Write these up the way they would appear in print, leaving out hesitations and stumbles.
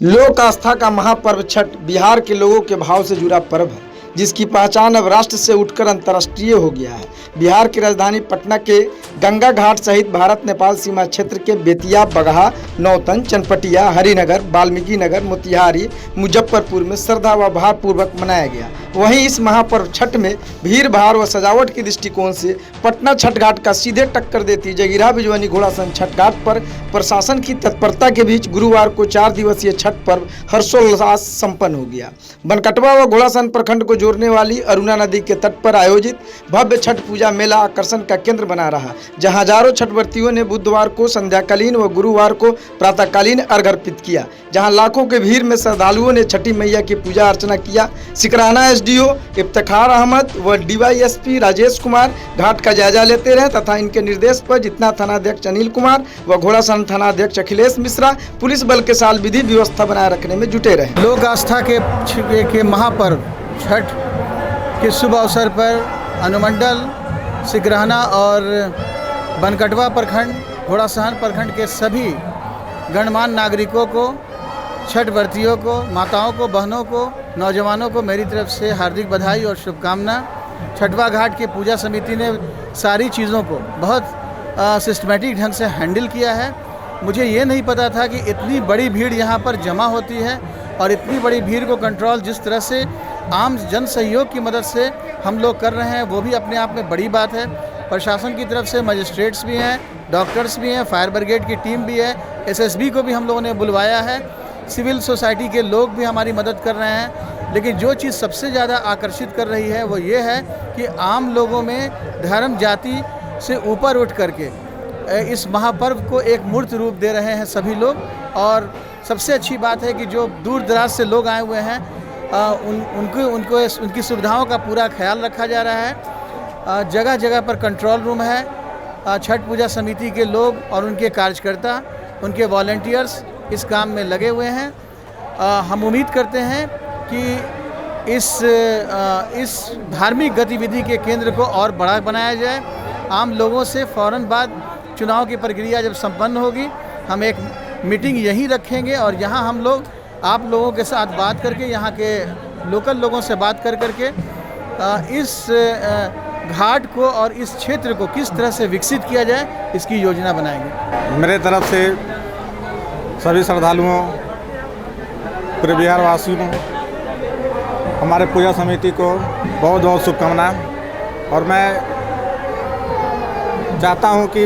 लोक आस्था का महापर्व छठ बिहार के लोगों के भाव से जुड़ा पर्व है, जिसकी पहचान अब राष्ट्र से उठकर अंतर्राष्ट्रीय हो गया है। बिहार की राजधानी पटना के गंगा घाट सहित भारत नेपाल सीमा क्षेत्र के बेतिया, बगहा, नौतन, चनपटिया, हरिनगर, वाल्मीकि नगर, मोतिहारी, मुजफ्फरपुर में श्रद्धा व भाव पूर्वक मनाया गया। वहीं इस महापर्व छठ में भीड़ भाड़ व सजावट के दृष्टिकोण से पटना छठ घाट का सीधे टक्कर देती जगीरा बिजवानी घोड़ासन छठ घाट पर प्रशासन की तत्परता के बीच गुरुवार को 4 दिवसीय छठ पर्व हर्षोल्लास संपन्न हो गया। बनकटवा व घोड़ासन प्रखंड को जोड़ने वाली अरुणा नदी के तट पर आयोजित भव्य छठ पूजा मेला आकर्षण का केंद्र बना रहा, जहां हजारों छठव्रतियों ने बुधवार को संध्याकालीन व गुरुवार को प्रातःकालीन अर्घ्य अर्पित किया, जहां लाखों के भीड़ में श्रद्धालुओं ने छठी मैया की पूजा अर्चना किया। सिकराना एसडीओ इफ्तिखार अहमद व डीवाईएसपी राजेश कुमार घाट का जायजा लेते रहे तथा इनके निर्देश पर जितना थानाध्यक्ष अनिल कुमार व घोड़ासन थानाध्यक्ष अखिलेश मिश्रा पुलिस बल के साथ विधि व्यवस्था बनाए रखने में जुटे रहे। लोक आस्था के महापर्व छठ के शुभ अवसर पर अनुमंडल सिकराना और बनकटवा प्रखंड, घोड़ासन प्रखंड के सभी गणमान्य नागरिकों को, छठ व्रतियों को, माताओं को, बहनों को, नौजवानों को मेरी तरफ से हार्दिक बधाई और शुभकामना। छठवा घाट की पूजा समिति ने सारी चीज़ों को बहुत सिस्टमेटिक ढंग से हैंडल किया है। मुझे ये नहीं पता था कि इतनी बड़ी भीड़ यहाँ पर जमा होती है और इतनी बड़ी भीड़ को कंट्रोल जिस तरह से आम जन सहयोग की मदद से हम लोग कर रहे हैं, वो भी अपने आप में बड़ी बात है। प्रशासन की तरफ से मजिस्ट्रेट्स भी हैं, डॉक्टर्स भी हैं, फायर ब्रिगेड की टीम भी है, एसएसबी को भी हम लोगों ने बुलवाया है, सिविल सोसाइटी के लोग भी हमारी मदद कर रहे हैं। लेकिन जो चीज़ सबसे ज़्यादा आकर्षित कर रही है वो ये है कि आम लोगों में धर्म जाति से ऊपर उठ करके इस महापर्व को एक मूर्त रूप दे रहे हैं सभी लोग। और सबसे अच्छी बात है कि जो दूर दराज से लोग आए हुए हैं उनकी सुविधाओं का पूरा ख्याल रखा जा रहा है। जगह जगह पर कंट्रोल रूम है। छठ पूजा समिति के लोग और उनके कार्यकर्ता, उनके वॉलंटियर्स इस काम में लगे हुए हैं। हम उम्मीद करते हैं कि इस धार्मिक गतिविधि के केंद्र को और बड़ा बनाया जाए। आम लोगों से फ़ौरन बाद चुनाव की प्रक्रिया जब संपन्न होगी, हम एक मीटिंग यहीं रखेंगे और यहाँ हम लोग आप लोगों के साथ बात करके, यहाँ के लोकल लोगों से बात कर करके इस घाट को और इस क्षेत्र को किस तरह से विकसित किया जाए, इसकी योजना बनाएंगे। मेरे तरफ से सभी श्रद्धालुओं, पूरे बिहार वासियों, हमारे पूजा समिति को बहुत बहुत शुभकामनाएं। और मैं चाहता हूं कि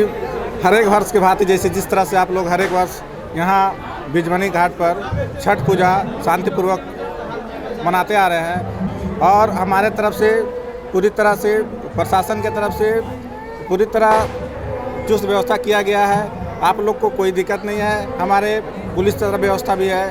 हर एक वर्ष के भांति जैसे जिस तरह से आप लोग हर एक वर्ष यहाँ बिजवानी घाट पर छठ पूजा शांतिपूर्वक मनाते आ रहे हैं और हमारे तरफ से पूरी तरह से प्रशासन के तरफ से पूरी तरह चुस्त व्यवस्था किया गया है। आप लोग को कोई दिक्कत नहीं है। हमारे पुलिस तरफ व्यवस्था भी है,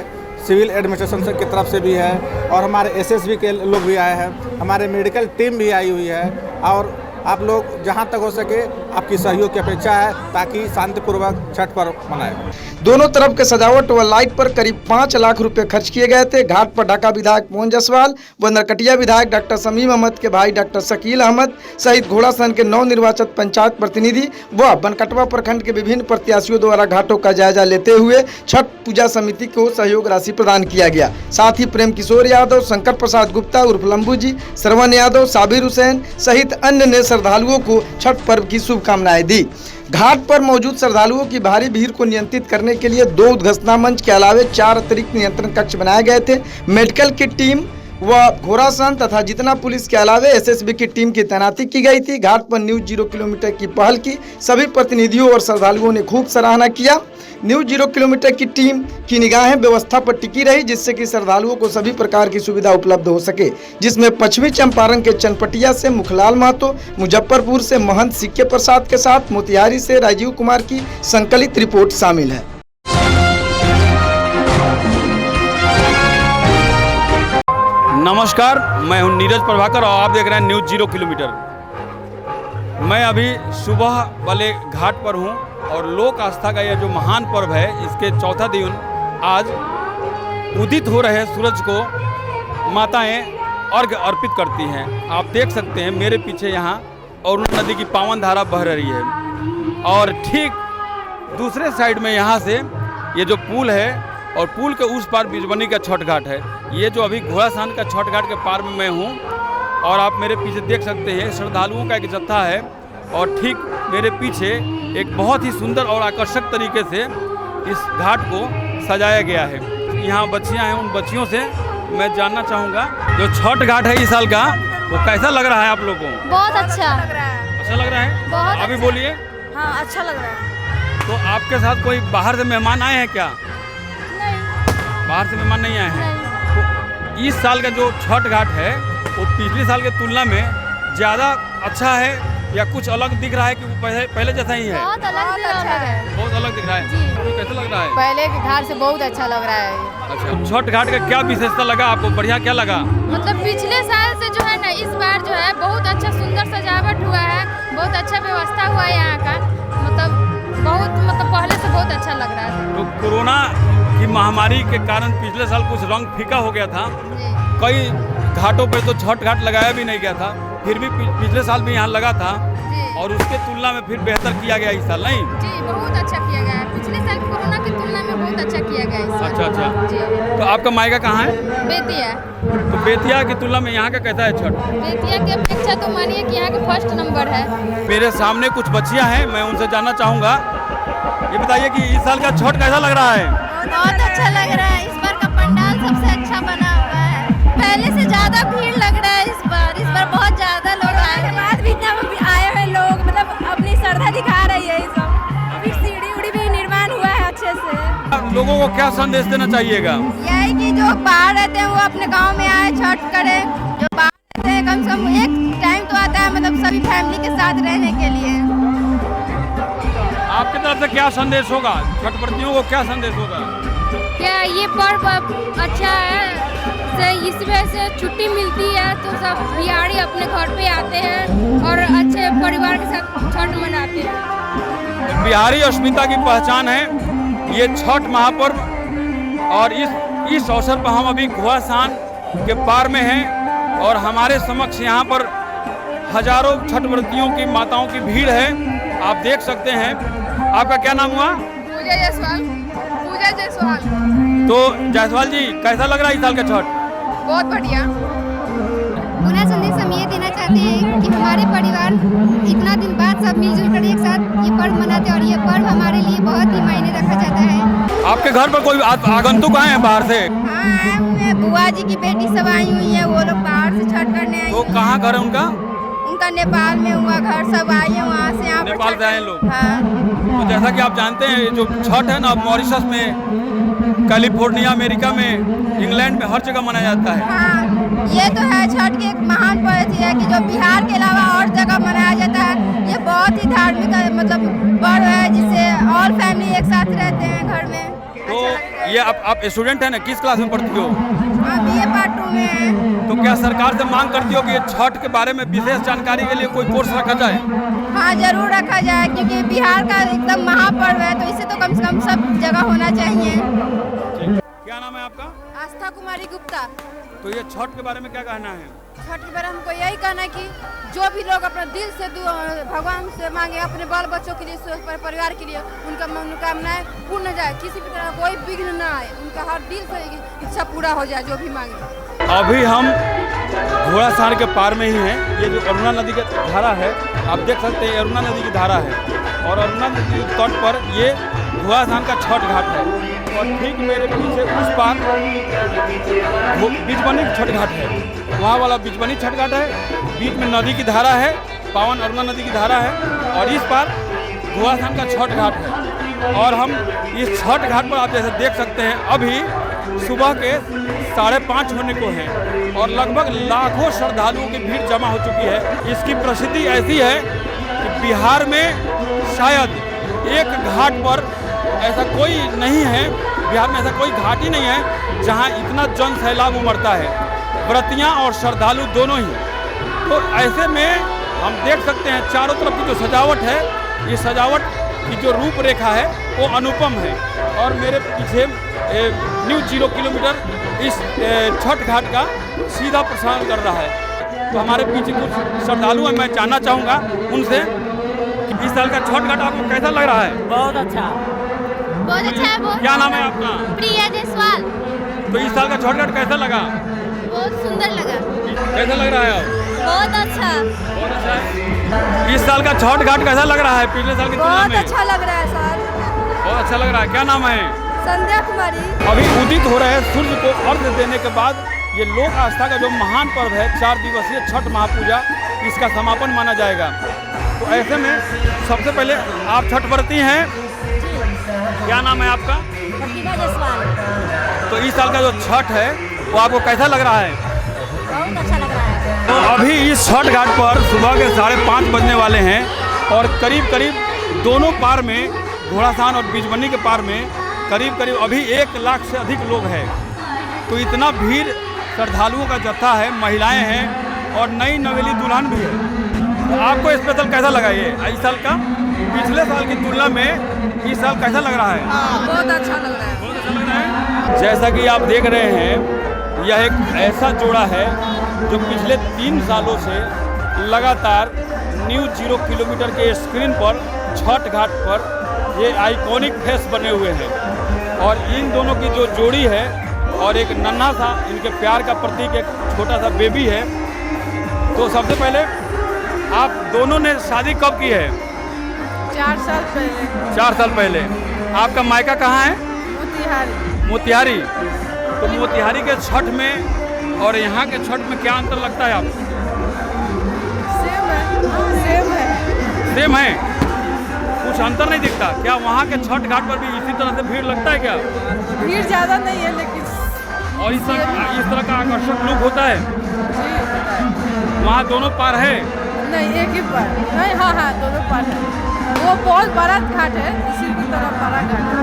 सिविल एडमिनिस्ट्रेशन की तरफ से भी है और हमारे एसएसबी के लोग भी आए हैं, हमारे मेडिकल टीम भी आई हुई है। और आप लोग जहां तक हो सके आपकी सहयोग की अपेक्षा है ताकि शांतिपूर्वक छठ पर्व मनाएं। दोनों तरफ के सजावट व लाइट पर करीब 5 लाख रुपए खर्च किए गए थे। घाट पर ढाका विधायक मोहन जायसवाल व नरकटिया विधायक डॉक्टर शमीम अहमद के भाई डॉक्टर शकील अहमद सहित घोड़ासन के नवनिर्वाचित पंचायत प्रतिनिधि व बनकटवा प्रखंड के विभिन्न प्रत्याशियों द्वारा घाटों का जायजा लेते हुए छठ पूजा समिति को सहयोग राशि प्रदान किया गया। साथ ही प्रेम किशोर यादव, शंकर प्रसाद गुप्ता उर्फ लंबू जी, श्रवण यादव, साबिर हुसैन सहित अन्य ने श्रद्धालुओं को छठ पर्व की शुभकामनाएं दी। घाट पर मौजूद श्रद्धालुओं की भारी भीड़ को नियंत्रित करने के लिए 2 उद्घोषणा मंच के अलावे 4 अतिरिक्त नियंत्रण कक्ष बनाए गए थे। मेडिकल की टीम व घोड़ासन तथा जितना पुलिस के अलावे एसएसबी की टीम की तैनाती की गई थी। घाट पर न्यूज 0 किलोमीटर की पहल की सभी प्रतिनिधियों और श्रद्धालुओं ने खूब सराहना किया। न्यूज 0 किलोमीटर की टीम की निगाहें व्यवस्था पर टिकी रही, जिससे कि श्रद्धालुओं को सभी प्रकार की सुविधा उपलब्ध हो सके, जिसमें पश्चिमी चंपारण के चनपटिया से मुखलाल महतो, मुजफ्फरपुर से महंत सिक्के प्रसाद के साथ मोतिहारी से राजीव कुमार की संकलित रिपोर्ट शामिल है। नमस्कार, मैं हूं नीरज प्रभाकर और आप देख रहे हैं न्यूज 0 किलोमीटर। मैं अभी सुबह वाले घाट पर हूं और लोक आस्था का यह जो महान पर्व है, इसके चौथा दिन आज उदित हो रहे सूरज को माताएं अर्घ्य अर्पित करती हैं। आप देख सकते हैं मेरे पीछे यहाँ अरुणा नदी की पावन धारा बह रही है और ठीक दूसरे साइड में यहाँ से ये जो पुल है और पुल के उस पार बिजबनी का छठ घाट है। ये जो अभी घोड़ासान का छठ घाट के पार में मैं हूँ और आप मेरे पीछे देख सकते हैं श्रद्धालुओं का एक जत्था है और ठीक मेरे पीछे एक बहुत ही सुंदर और आकर्षक तरीके से इस घाट को सजाया गया है। यहाँ बच्चियाँ हैं, उन बच्चियों से मैं जानना चाहूँगा जो छठ घाट है इस साल का वो कैसा लग रहा है आप लोगों को? बहुत अच्छा लग रहा है। अच्छा लग रहा है? बहुत अभी अच्छा। बोलिए। हाँ, अच्छा लग रहा है। तो आपके साथ कोई बाहर से मेहमान आए हैं क्या? नहीं, बाहर से मेहमान नहीं आए हैं। नहीं। तो इस साल का जो छठ घाट है वो पिछले साल के तुलना में ज़्यादा अच्छा है या कुछ अलग दिख रहा है कि वो पहले जैसा ही है? बहुत अलग अच्छा है। बहुत अलग दिख रहा है। जी। तो कैसा लग रहा है? पहले के घाट से बहुत अच्छा लग रहा है। अच्छा, तो छठ घाट का क्या विशेषता लगा आपको? बढ़िया क्या लगा? मतलब पिछले साल से जो है ना इस बार जो है बहुत अच्छा सुंदर सजावट हुआ है, बहुत अच्छा व्यवस्था हुआ है यहाँ का। मतलब पहले से बहुत अच्छा लग रहा है। तो कोरोना की महामारी के कारण पिछले साल कुछ रंग फीका हो गया था। जी। कई घाटों पे तो छठ घाट लगाया भी नहीं गया था, फिर भी पिछले साल भी यहाँ लगा था जी। और उसके तुलना में फिर बेहतर किया गया इस साल, नहीं? जी, बहुत अच्छा किया गया है। पिछले साल कोरोना की तुलना में बहुत अच्छा किया गया है इस साल। अच्छा। जी। तो आपका मायका कहाँ है? बेतिया। तो बेतिया की तुलना में यहाँ का कैसा है छठ? बेतिया की अपेक्षा तो मानिए कि यहाँ का फर्स्ट नंबर है। मेरे सामने कुछ बच्चियाँ हैं, मैं उनसे जानना चाहूँगा। ये बताइए कि इस साल का छठ कैसा लग रहा है? बहुत अच्छा लग रहा है। इस बार का पंडाल सबसे अच्छा बना हुआ है। पहले से ज्यादा भीड़ लग रहा है इस बार बहुत ज्यादा लोग आए हैं। बाद भी इतना आए हुए लोग मतलब अपनी श्रद्धा दिखा रही है। सब फिर सीढ़ी उड़ी भी निर्माण हुआ है अच्छे से। लोगों को क्या संदेश देना चाहिएगा? यही कि जो बाहर रहते हैं वो अपने गांव में आए, छठ करें। जो बाहर रहते हैं कम से कम एक टाइम तो आता है मतलब सभी फैमिली के साथ रहने के लिए। आपकी तरफ से क्या संदेश होगा? छठ व्रतियों को क्या संदेश होगा? क्या ये पर्व अच्छा है से इस वजह से छुट्टी मिलती है तो सब बिहारी अपने घर पे आते हैं और अच्छे परिवार के साथ छठ मनाते हैं। बिहारी अस्मिता की पहचान है ये छठ महापर्व और इस अवसर पर हम अभी घोड़ासान के पार में हैं और हमारे समक्ष यहाँ पर हजारों छठ व्रतियों की माताओं की भीड़ है, आप देख सकते हैं। आपका क्या नाम हुआ? पूजा जायसवाल। तो जायसवाल जी कैसा लग रहा है इस साल का छठ? बहुत बढ़िया। पुनः संदेश हम ये देना चाहते हैं कि हमारे परिवार इतना दिन बाद सब मिलजुल कर एक साथ ये पर्व मनाते हैं और ये पर्व हमारे लिए बहुत ही मायने रखा जाता है। आपके घर पर कोई आगंतुक आए हैं बाहर से? हाँ, आए हुए हैं। बुआ जी की बेटी सब आई हुई है, वो लोग बाहर से छठ करने आई तो हैं। कहाँ घर है उनका? उनका नेपाल में हुआ घर, सब आए हैं वहाँ से यहाँ पर नेपाल छठ- से आए लोग? हाँ। तो जैसा कि आप जानते हैं ये जो छठ है ना मॉरिशस में, कैलिफोर्निया, अमेरिका में, इंग्लैंड में हर जगह मनाया जाता है। हाँ, ये तो है छठ की एक महान पर्व है कि जो बिहार के अलावा और जगह मनाया जाता है। ये बहुत ही धार्मिक मतलब पर्व है जिससे ऑल फैमिली एक साथ रहते हैं घर में। तो ये आप स्टूडेंट है ना, किस क्लास में पढ़ती हो? हाँ, BA पार्ट 2 में है। तो क्या सरकार से मांग करती हो कि ये छठ के बारे में विशेष जानकारी के लिए कोई कोर्स रखा जाए? हाँ, जरूर रखा जाए क्योंकि बिहार का एकदम महापर्व है तो इसे तो कम से कम सब जगह होना चाहिए। क्या नाम है आपका? आस्था कुमारी गुप्ता। तो ये छठ के बारे में क्या कहना है? छठ के बारे में हमको यही कहना है कि जो भी लोग अपने दिल से भगवान से मांगे अपने बाल बच्चों के लिए, परिवार के लिए, उनका मनोकामनाएं पूर्ण हो जाए, किसी भी तरह कोई विघ्न ना आए, उनका हर दिल से इच्छा पूरा हो जाए जो भी मांगे। अभी हम घोड़ासान के पार में ही हैं। ये जो अरुणा नदी की धारा है आप देख सकते हैं, अरुणा नदी की धारा है और अरुणा नदी के तट पर ये घोड़ासान का छठ घाट है और ठीक मेरे पीछे उस पार बिजबनी छठ घाट है, वहाँ वाला बिजबनी छठ घाट है। बीच में नदी की धारा है, पावन अरुणा नदी की धारा है और इस पार घोड़ासान का छठ घाट है। और हम इस छठ घाट पर आप जैसे देख सकते हैं अभी सुबह के 5:30 होने को हैं और लगभग लाखों श्रद्धालुओं की भीड़ जमा हो चुकी है। इसकी प्रसिद्धि ऐसी है कि बिहार में शायद एक घाट पर ऐसा कोई नहीं है, बिहार में ऐसा कोई घाट ही नहीं है जहां इतना जन सैलाब उमड़ता है, व्रतियां और श्रद्धालु दोनों ही। तो ऐसे में हम देख सकते हैं चारों तरफ की जो सजावट है, ये सजावट की जो रूपरेखा है वो अनुपम है और मेरे पीछे न्यूज़ 0 किलोमीटर इस छठ घाट का सीधा प्रसारण कर रहा है। तो हमारे पीछे कुछ श्रद्धालु हैं, मैं जानना चाहूँगा उनसे कि इस साल का छठ घाट आपको कैसा लग रहा है? बहुत अच्छा। बहुत अच्छा है। बहुत क्या नाम है आपका? प्रिया जायसवाल। तो इस साल का छठ घाट कैसा लगा? बहुत सुंदर लगा। कैसा लग रहा है अब? बहुत अच्छा। बहुत अच्छा है। इस साल का छठ घाट कैसा लग रहा है पिछले साल की तुलना में? अच्छा लग रहा है सर। बहुत अच्छा लग रहा है। क्या नाम है? संध्या कुमारी। अभी उदित हो रहे सूर्य को अर्घ्य देने के बाद ये लोक आस्था का जो महान पर्व है 4 दिवसीय छठ महापूजा, इसका समापन माना जाएगा। तो ऐसे में सबसे पहले आप छठ व्रती हैं, क्या नाम है आपका? प्रिया जायसवाल। तो इस साल का जो छठ है वो आपको कैसा लग रहा है? बहुत अच्छा लग रहा है। तो अभी इस छठ घाट पर सुबह के 5:30 बजने वाले हैं और करीब करीब दोनों पार में, घोड़ासान और बीजबनी के पार में करीब करीब अभी 1 लाख से अधिक लोग हैं। तो इतना भीड़ श्रद्धालुओं का जत्था है, महिलाएं हैं और नई नवेली दुल्हन भी है। तो आपको स्पेशल कैसा लगा ये इस साल का पिछले साल की तुलना में इस साल कैसा लग रहा है? बहुत अच्छा लग रहा है। बहुत अच्छा लग रहा है। जैसा कि आप देख रहे हैं, यह एक ऐसा जोड़ा है जो पिछले 3 सालों से लगातार न्यूज़ 0 किलोमीटर के स्क्रीन पर छठ घाट पर ये आइकॉनिक फेस बने हुए हैं। और इन दोनों की जो जोड़ी है और एक नन्हा सा इनके प्यार का प्रतीक एक छोटा सा बेबी है। तो सबसे पहले आप दोनों ने शादी कब की है? 4 साल पहले। 4 साल पहले। आपका मायका कहाँ है? मोतिहारी। मोतिहारी। तो मोतिहारी के छठ में और यहाँ के छठ में क्या अंतर लगता है आपको? सेम है। सेम है, कुछ अंतर नहीं दिखता क्या? वहाँ के छठ घाट पर भी इसी तरह से भीड़ लगता है क्या? भीड़ ज़्यादा नहीं है लेकिन और इस तरह का आकर्षक लुक होता है? वहाँ दोनों पार है? नहीं, एक ही पार नहीं। हाँ दोनों पार है। वो बहुत बड़ा घाट है, इसी की तरफ बड़ा घाट है।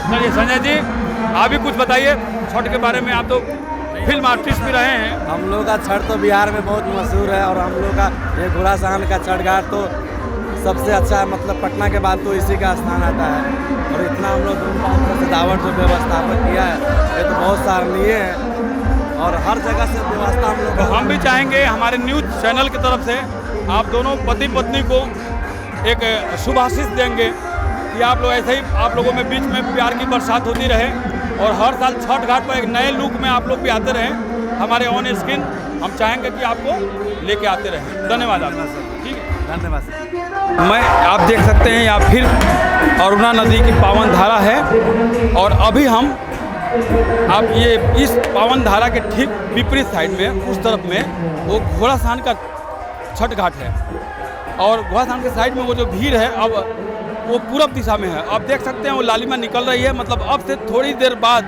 चलिए संजय जी, आप भी कुछ बताइए छठ के बारे में। आप तो फिल्म आर्टिस्ट भी रहे हैं। हम लोग का छठ तो बिहार में बहुत मशहूर है और हम लोग का ये घोड़ासान का छठ घाट तो सबसे अच्छा है। मतलब पटना के बाद तो इसी का स्थान आता है। और इतना हम लोग धूमधाम से सजावट जो व्यवस्थापन किया है ये तो बहुत सराहनीय है। और हर जगह से व्यवस्था हम लोग तो हम भी चाहेंगे हमारे न्यूज़ चैनल की तरफ से आप दोनों पति पत्नी को एक शुभ आशीष देंगे कि आप लोग ऐसे ही आप लोगों में बीच में प्यार की बरसात होती रहे और हर साल छठ घाट पर एक नए लुक में आप लोग भी आते रहें। हमारे ऑन स्क्रीन हम चाहेंगे कि आपको लेके आते रहें। धन्यवाद आपका सर। ठीक है, धन्यवाद। मैं आप देख सकते हैं यहाँ फिर अरुणा नदी की पावन धारा है और अभी हम आप ये इस पावन धारा के ठीक विपरीत साइड में उस तरफ में वो घोड़ासान का छठ घाट है और घोड़ासान के साइड में वो जो भीड़ है अब वो पूरब दिशा में है। अब देख सकते हैं वो लालिमा निकल रही है। मतलब अब से थोड़ी देर बाद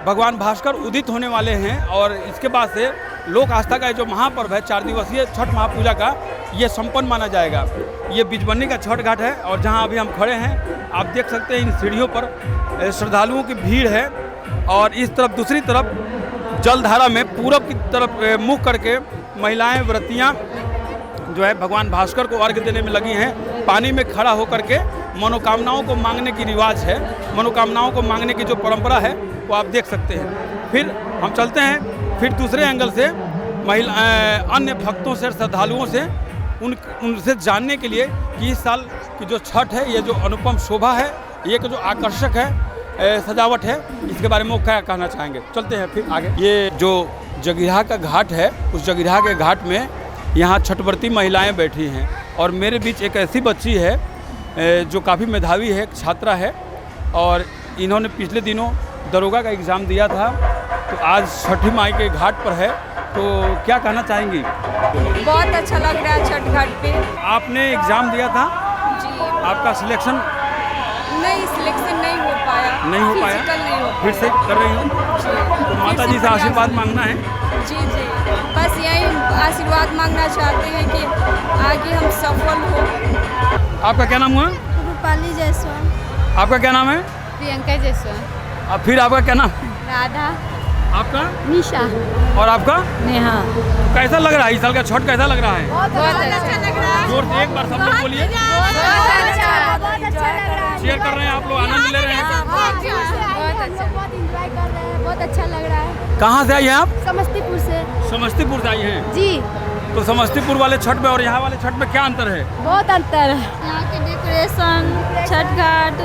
भगवान भास्कर उदित होने वाले हैं और इसके बाद से लोक आस्था का जो महापर्व है 4 दिवसीय छठ महापूजा का ये संपन्न माना जाएगा। ये बीजबनी का छठ घाट है और जहां अभी हम खड़े हैं आप देख सकते हैं इन सीढ़ियों पर श्रद्धालुओं की भीड़ है और इस तरफ दूसरी तरफ जलधारा में पूरब की तरफ मुख करके महिलाएं व्रतियाँ जो है भगवान भास्कर को अर्घ्य देने में लगी हैं। पानी में खड़ा होकर के मनोकामनाओं को मांगने की रिवाज है, मनोकामनाओं को मांगने की जो परंपरा है वो आप देख सकते हैं। फिर हम चलते हैं फिर दूसरे एंगल से अन्य भक्तों से श्रद्धालुओं से उनसे जानने के लिए कि इस साल की जो छठ है ये जो अनुपम शोभा है, ये जो आकर्षक है सजावट है, इसके बारे में वो क्या कहना चाहेंगे। चलते हैं फिर आगे। ये जो जगीरहा का घाट है उस जगीरहा के घाट में यहाँ छठव्रती महिलाएं बैठी हैं और मेरे बीच एक ऐसी बच्ची है जो काफ़ी मेधावी है, छात्रा है और इन्होंने पिछले दिनों दरोगा का एग्ज़ाम दिया था। तो आज छठी माई के घाट पर है, तो क्या कहना चाहेंगी? बहुत अच्छा लग रहा है छठ घाट पे। आपने एग्ज़ाम दिया था? जी। आपका सिलेक्शन सिलेक्शन नहीं हो पाया। नहीं हो पाया? नहीं हो फिर से कर रही हूँ तो माता जी से आशीर्वाद मांगना है। जी बस यही आशीर्वाद मांगना चाहते हैं कि आगे हम सफल हो। आपका क्या नाम हुआ? रूपाली जायसवाल। आपका क्या नाम है? प्रियंका जायसवाल। अब फिर आपका क्या नाम? राधा। आपका? निशा। और आपका? नेहा। कैसा लग रहा है इस साल का छठ, कैसा लग रहा है? बहुत अच्छा लग रहा है। जोर से एक बार सब लोग बोलिए। बहुत अच्छा लग रहा है। शेयर कर रहे हैं आप लोग, आनंद ले रहे हैं। बहुत एंजॉय कर रहे हैं, बहुत अच्छा लग रहा है। कहाँ से आई हैं आप? समस्तीपुर से। समस्तीपुर से आई हैं। जी। तो समस्तीपुर वाले छठ में और यहाँ वाले छठ में क्या अंतर है? बहुत अंतर है। यहाँ के डेकोरेशन, छठ घाट,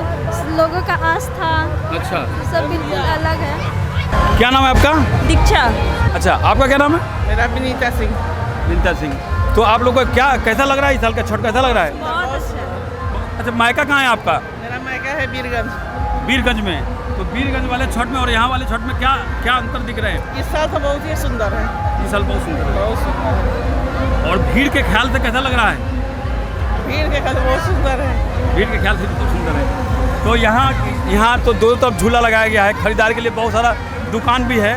लोगों का आस्था, अच्छा, सब बिल्कुल अलग है। क्या नाम है आपका? दीक्षा। अच्छा, आपका क्या नाम है? मेरा विनीता सिंह। विनीता सिंह। तो आप लोग को क्या कैसा लग रहा है इस साल का छठ, कैसा लग रहा है? बहुत अच्छा। अच्छा, मायका कहाँ है आपका? मेरा मायका है बीरगंज। बीरगंज में। तो बीरगंज वाले छठ में और यहाँ वाले छठ में क्या क्या अंतर दिख रहे हैं? इस साल तो बहुत ही सुंदर है। इस साल बहुत सुंदर है। बहुत सुंदर है। और भीड़ के ख्याल से कैसा लग रहा है? भीड़ के ख्याल से बहुत सुंदर है। भीड़ के ख्याल से तो सुंदर है। तो यहाँ तो दोनों तरफ झूला लगाया गया है, खरीदारी के लिए बहुत सारा दुकान भी है।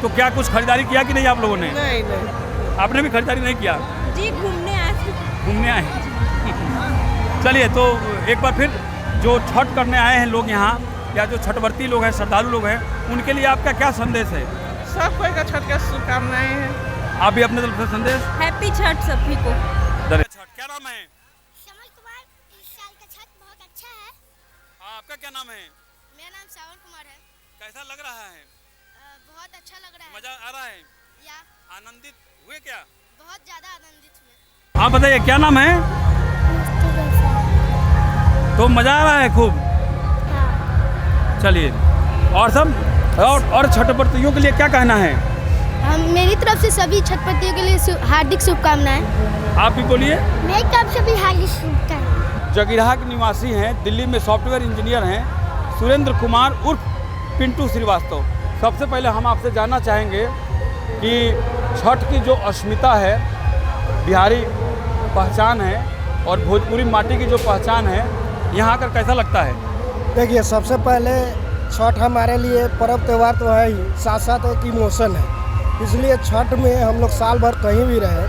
तो क्या कुछ खरीदारी किया कि नहीं आप लोगों ने? नहीं नहीं, आपने भी खरीदारी नहीं किया? जी, घूमने आए थे। घूमने आए हैं। चलिए, तो एक बार फिर जो छठ करने आए हैं लोग यहाँ, या जो छठवर्ती लोग हैं, श्रद्धालु लोग हैं, उनके लिए आपका क्या संदेश है? सब कोई का छठ का शुभकामनाएं हैं। आप भी अपने तरफ से संदेश। हैप्पी छठ सभी को। छठ क्या नाम है? श्यामल कुमार। इस साल का छठ बहुत अच्छा है। आपका क्या नाम है? मेरा नाम श्यामल कुमार है। कैसा लग रहा है? बहुत अच्छा लग रहा है। मजा आ रहा है? या आनंदित हुए क्या? बहुत ज़्यादा आनंदित हुए। आप बताइए क्या नाम है? तो मजा आ रहा है खूब? चलिए, और सब और छठपर्तियों के लिए क्या कहना है? मेरी तरफ से सभी छठपर्तियों के लिए हार्दिक शुभकामनाएं। आप भी बोलिए। मेरी तरफ से भी हार्दिक शुभकामनाएं। जगीरहा के निवासी हैं, दिल्ली में सॉफ्टवेयर इंजीनियर हैं, सुरेंद्र कुमार उर्फ पिंटू श्रीवास्तव। सबसे पहले हम आपसे जानना चाहेंगे कि छठ की जो अस्मिता है, बिहारी पहचान है और भोजपुरी माटी की जो पहचान है, यहाँ आकर कैसा लगता है? देखिए, सबसे पहले छठ हमारे लिए पर्व त्यौहार तो है ही, साथ साथ एक इमोशन है। इसलिए छठ में हम लोग साल भर कहीं भी रहे,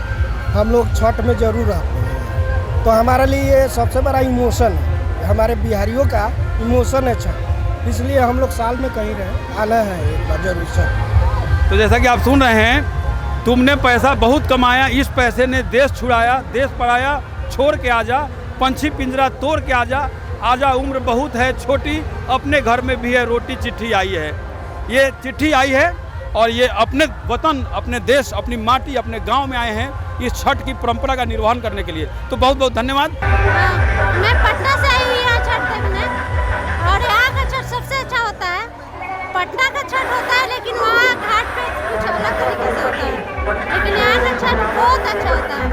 हम लोग छठ में ज़रूर आते हैं। तो हमारे लिए ये सबसे बड़ा इमोशन है, हमारे बिहारियों का इमोशन है छठ। इसलिए हम लोग साल में कहीं रहे, आना है एक बार जरूर छठ। तो जैसा कि आप सुन रहे हैं, तुमने पैसा बहुत कमाया, इस पैसे ने देश छुड़ाया, देश पढ़ाया, छोड़ के आजा, पंछी पिंजरा तोड़ के आजा, उम्र बहुत है छोटी, अपने घर में भी है रोटी। चिट्ठी आई है, ये चिट्ठी आई है और ये अपने वतन, अपने देश, अपनी माटी, अपने गांव में आए हैं इस छठ की परंपरा का निर्वहन करने के लिए। तो बहुत बहुत धन्यवाद। मैं पटना से आई हूँ यहाँ छठ देखने, और यहाँ का छठ सबसे अच्छा होता है। पटना का छठ होता है लेकिन वहाँ घाट पे कुछ अलग तरीके से होता है, लेकिन यहाँ का छठ बहुत अच्छा होता है।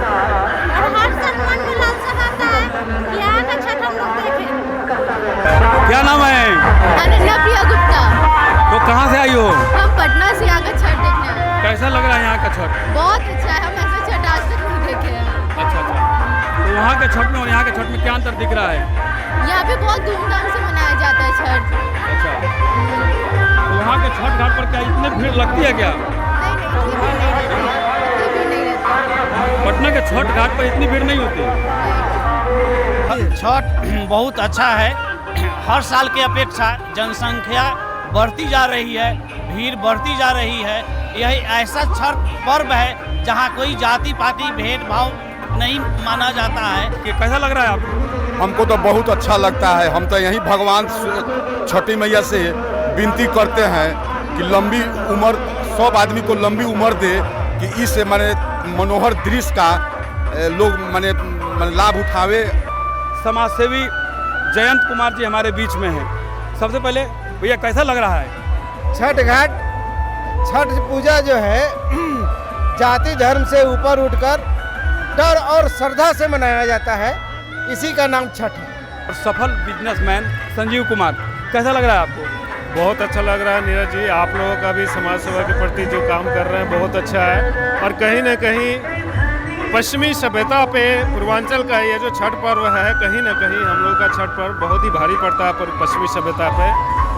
और हर साल मन में लालसा रहता है कि यहाँ का छठ हम लोग देखें। क्या नाम है? अनन्या प्रिया गुप्ता। तो कहाँ से आई हो? हम पटना से यहाँ का छठ देखने आए हैं। कैसा लग रहा है यहाँ का छठ? बहुत अच्छा है, हम ऐसे छठ आज तक नहीं देखे हैं। अच्छा। तो वहाँ के छठ में और यहाँ के छठ में क्या अंतर दिख रहा है? यहाँ पे बहुत धूमधाम से मनाया जाता है छठ। अच्छा, तो वहाँ के छठ घाट पर क्या इतनी भीड़ लगती है क्या? पटना के छठ घाट पर इतनी भीड़ नहीं होती? छठ बहुत अच्छा है। हर साल की अपेक्षा जनसंख्या बढ़ती जा रही है, भीड़ बढ़ती जा रही है। यही ऐसा छठ पर्व है जहाँ कोई जाति पाति भेदभाव नहीं माना जाता है। कि कैसा लग रहा है आपको? हमको तो बहुत अच्छा लगता है। हम तो यही भगवान छठी मैया से विनती करते हैं कि लंबी उम्र, सब आदमी को लंबी उम्र दे, कि इस मनोहर दृश्य का लोग माने लाभ उठावे। समाजसेवी जयंत कुमार जी हमारे बीच में हैं। सबसे पहले भैया कैसा लग रहा है? छठ घाट, छठ पूजा जो है जाति धर्म से ऊपर उठकर डर और श्रद्धा से मनाया जाता है, इसी का नाम छठ है। और सफल बिजनेसमैन संजीव कुमार, कैसा लग रहा है आपको? बहुत अच्छा लग रहा है नीरज जी, आप लोगों का भी समाज सेवा के प्रति जो काम कर रहे हैं बहुत अच्छा है। और कहीं न कहीं पश्चिमी सभ्यता पे पूर्वांचल का ये जो छठ पर्व है, कहीं न कहीं हम लोग का छठ पर्व बहुत ही भारी पड़ता है पर पश्चिमी सभ्यता पे।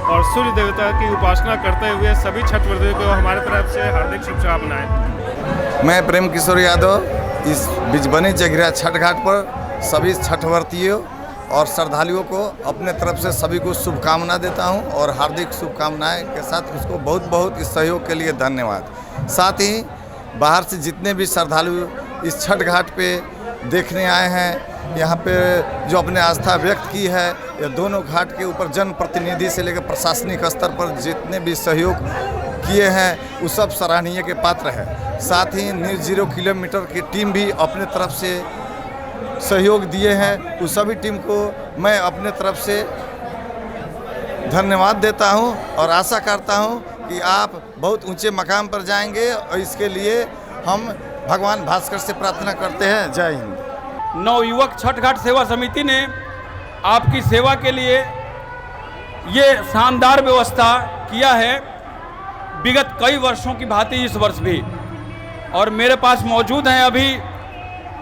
और सूर्य देवता की उपासना करते हुए सभी छठवर्तियों को हमारे तरफ से हार्दिक शुभकामनाएं। मैं प्रेम किशोर यादव इस बिजबनी जगीरहा छठ घाट पर सभी छठवर्तियों और श्रद्धालुओं को अपने तरफ से सभी को शुभकामना देता हूं और हार्दिक शुभकामनाएं के साथ उसको बहुत बहुत इस सहयोग के लिए धन्यवाद। साथ ही बाहर से जितने भी श्रद्धालु इस छठ घाट पे देखने आए हैं, यहाँ पे जो अपने आस्था व्यक्त की है, ये दोनों घाट के ऊपर जनप्रतिनिधि से लेकर प्रशासनिक स्तर पर जितने भी सहयोग किए हैं वो सब सराहनीय के पात्र है। साथ ही न्यूज़ 0 किलोमीटर की टीम भी अपने तरफ से सहयोग दिए हैं। उस सभी टीम को मैं अपने तरफ से धन्यवाद देता हूं और आशा करता हूं कि आप बहुत ऊंचे मकाम पर जाएंगे और इसके लिए हम भगवान भास्कर से प्रार्थना करते हैं। जय हिंद। नवयुवक छठ घाट सेवा समिति ने आपकी सेवा के लिए ये शानदार व्यवस्था किया है, विगत कई वर्षों की भांति इस वर्ष भी। और मेरे पास मौजूद हैं अभी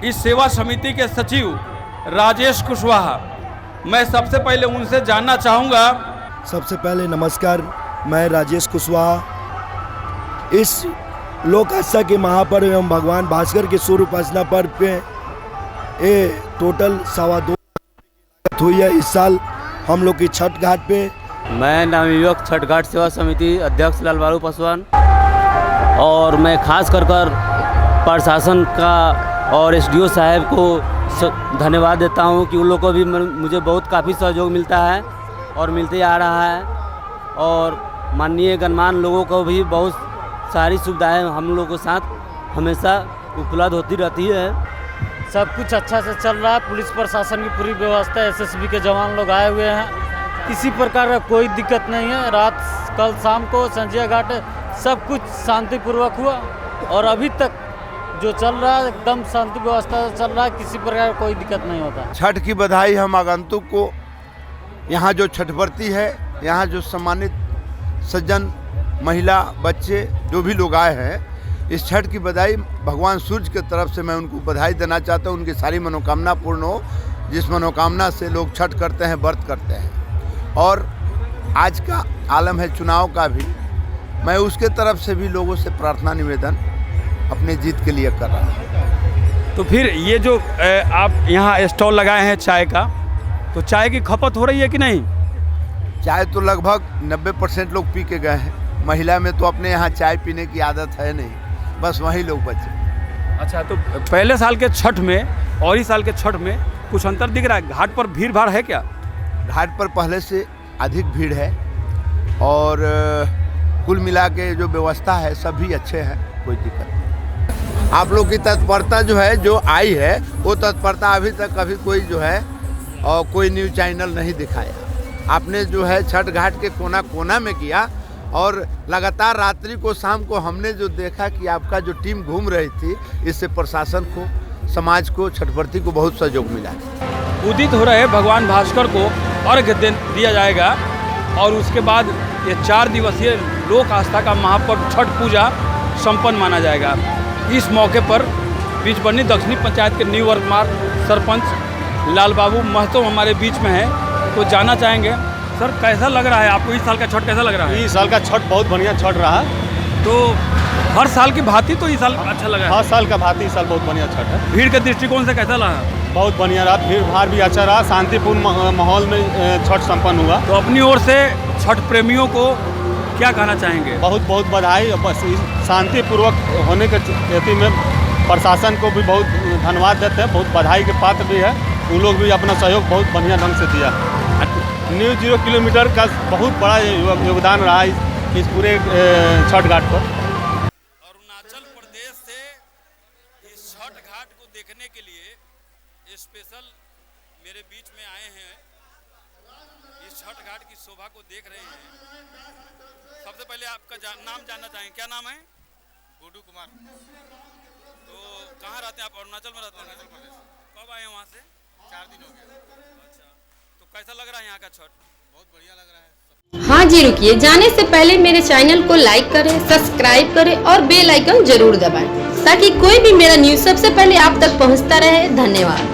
इस सेवा समिति के सचिव राजेश कुशवाहा। मैं सबसे पहले उनसे जानना चाहूँगा। सबसे पहले नमस्कार, मैं राजेश कुशवाहा। इस लोक आस्था के महापर्व एवं भगवान भास्कर के सूर्य उपासना पर्व पे ये टोटल 2.25 हुई है इस साल हम लोग की छठ घाट पे। मैं नवयुवक छठ घाट सेवा समिति अध्यक्ष लालबाबू पासवान, और मैं खास कर प्रशासन का और एसडीओ साहब को धन्यवाद देता हूं कि उन लोगों को भी मुझे बहुत काफ़ी सहयोग मिलता है और मिलते आ रहा है। और माननीय गणमान्य लोगों को भी बहुत सारी सुविधाएं हम लोगों के साथ हमेशा उपलब्ध होती रहती है। सब कुछ अच्छा से चल रहा है। पुलिस प्रशासन की पूरी व्यवस्था, एसएसबी के जवान लोग आए हुए हैं, किसी प्रकार का कोई दिक्कत नहीं है। रात कल शाम को संजय घाट सब कुछ शांतिपूर्वक हुआ और अभी तक जो चल रहा है एकदम शांति व्यवस्था चल रहा है, किसी प्रकार का कोई दिक्कत नहीं होता। छठ की बधाई हम आगंतुक को, यहाँ जो छठ व्रती है, यहाँ जो सम्मानित सज्जन महिला बच्चे जो भी लोग आए हैं, इस छठ की बधाई भगवान सूर्य की तरफ से मैं उनको बधाई देना चाहता हूँ। उनकी सारी मनोकामना पूर्ण हो, जिस मनोकामना से लोग छठ करते हैं, व्रत करते हैं। और आज का आलम है चुनाव का भी, मैं उसके तरफ से भी लोगों से प्रार्थना निवेदन अपने जीत के लिए कर रहा हूँ। तो फिर ये जो आप यहाँ स्टॉल लगाए हैं चाय का, तो चाय की खपत हो रही है कि नहीं? चाय तो लगभग 90% लोग पी के गए हैं। महिला में तो अपने यहाँ चाय पीने की आदत है नहीं, बस वही लोग बचे। अच्छा, तो पहले साल के छठ में और इस साल के छठ में कुछ अंतर दिख रहा है? घाट पर भीड़ भाड़ है क्या? घाट पर पहले से अधिक भीड़ है और कुल मिला के जो व्यवस्था है सभी अच्छे हैं, कोई दिक्कत नहीं। आप लोग की तत्परता जो है, जो आई है, वो तत्परता अभी तक कभी कोई जो है और कोई न्यूज़ चैनल नहीं दिखाया। आपने जो है छठ घाट के कोना कोना में किया और लगातार रात्रि को शाम को हमने जो देखा कि आपका जो टीम घूम रही थी, इससे प्रशासन को, समाज को, छठवर्ती को बहुत सहयोग मिला है। उदित हो रहे भगवान भास्कर को अर्घ्य दिया जाएगा और उसके बाद ये 4 दिवसीय लोक आस्था का महापर्व छठ पूजा संपन्न माना जाएगा। इस मौके पर बीजबनी दक्षिणी पंचायत के निवर्तमान सरपंच लालबाबू महतो हमारे बीच में है, तो जानना चाहेंगे सर कैसा लग रहा है आपको? इस साल का छठ कैसा लग रहा है? इस साल का छठ बहुत बढ़िया छठ रहा। तो हर साल की भांति तो इस साल अच्छा लगा है? हर साल का भांति इस साल बहुत बढ़िया छठ है। भीड़ के दृष्टिकोण से कैसा लगा? बहुत बढ़िया रहा, भीड़ भाड़ भी अच्छा रहा, शांतिपूर्ण माहौल में छठ संपन्न हुआ। तो अपनी ओर से छठ प्रेमियों को क्या कहना चाहेंगे? बहुत बहुत बधाई। बस शांतिपूर्वक होने के स्थिति में प्रशासन को भी बहुत धन्यवाद देते हैं, बहुत बधाई के पात्र भी है। उन लोग भी अपना सहयोग बहुत बढ़िया ढंग से दिया। न्यूज़ 0 किलोमीटर का बहुत बड़ा योगदान रहा इस पूरे छठ घाट पर। अरुणाचल प्रदेश से इस छठ घाट को देखने के लिए स्पेशल मेरे बीच में आए हैं, इस छठ घाट की शोभा को देख रहे हैं। सबसे पहले आपका नाम जानना चाहेंगे, क्या नाम है? गुड्डू कुमार। तो कहाँ रहते हैं आप? अरुणाचल में रहते हैं? अरुणाचल प्रदेश। कब आए वहाँ से? 4 दिन हो गए। अच्छा, तो कैसा लग रहा है यहाँ का छठ? बहुत बढ़िया लग रहा है। हाँ जी, रुकिए, जाने से पहले मेरे चैनल को लाइक करें, सब्सक्राइब करें और बेल आइकन जरूर दबाएं ताकि कोई भी मेरा न्यूज़ सबसे पहले आप तक पहुँचता रहे। धन्यवाद।